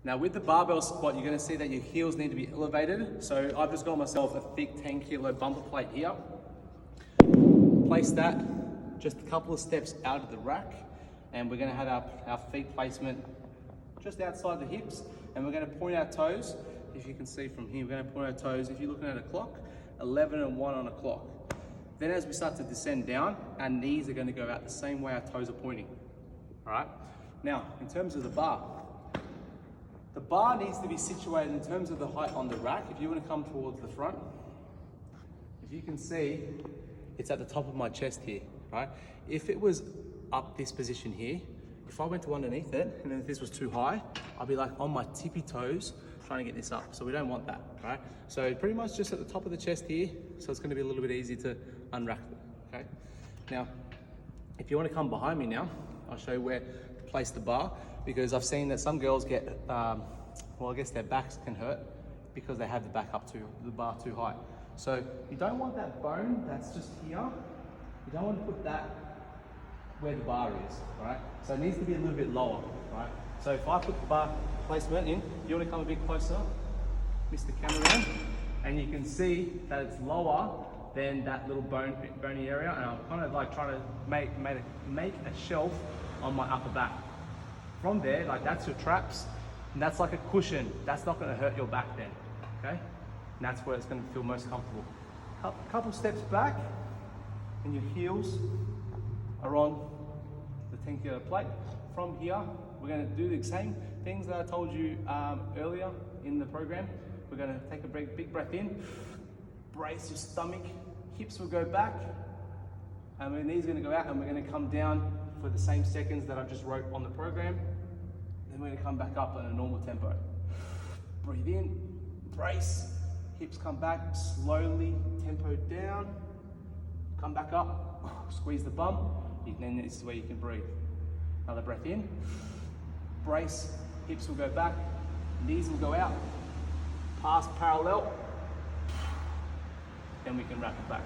Now with the barbell squat, you're gonna see that your heels need to be elevated. So I've just got myself a thick 10 kilo bumper plate here. Place that just a couple of steps out of the rack, and we're gonna have our feet placement just outside the hips, and we're gonna point our toes. If you can see from here, we're gonna point our toes, if you're looking at a clock, 11 and 1 on a clock. Then as we start to descend down, our knees are gonna go out the same way our toes are pointing, all right? Now, in terms of the bar needs to be situated in terms of the height on the rack. If you want to come towards the front, if you can see, it's at the top of my chest here, right? If it was up this position here, if I went to underneath it, and then if this was too high, I'd be like on my tippy toes trying to get this up. So we don't want that, right? So pretty much just at the top of the chest here, so it's going to be a little bit easy to unrack it, okay? Now, if you want to come behind me now, I'll show you where to place the bar, because I've seen that some girls get, well, I guess their backs can hurt because they have the bar too high. So you don't want that bone that's just here, you don't want to put that where the bar is, right? So it needs to be a little bit lower, right? So if I put the bar placement in, you want to come a bit closer, Mr. Cameraman, and you can see that it's lower than that little bony area, and I'm kind of like trying to make a shelf on my upper back. From there, like that's your traps, and that's like a cushion. That's not going to hurt your back then, okay? And that's where it's going to feel most comfortable. A couple steps back, and your heels are on the 10 kilo plate. From here, we're going to do the same things that I told you earlier in the program. We're going to take a big breath in, brace your stomach, hips will go back, and our knees are going to go out, and we're going to come down for the same seconds that I just wrote on the program. Then we're going to come back up at a normal tempo. Breathe in, brace, hips come back, slowly, tempo down, come back up, squeeze the bum, then this is where you can breathe. Another breath in, brace, hips will go back, knees will go out, pass parallel, then we can wrap it back.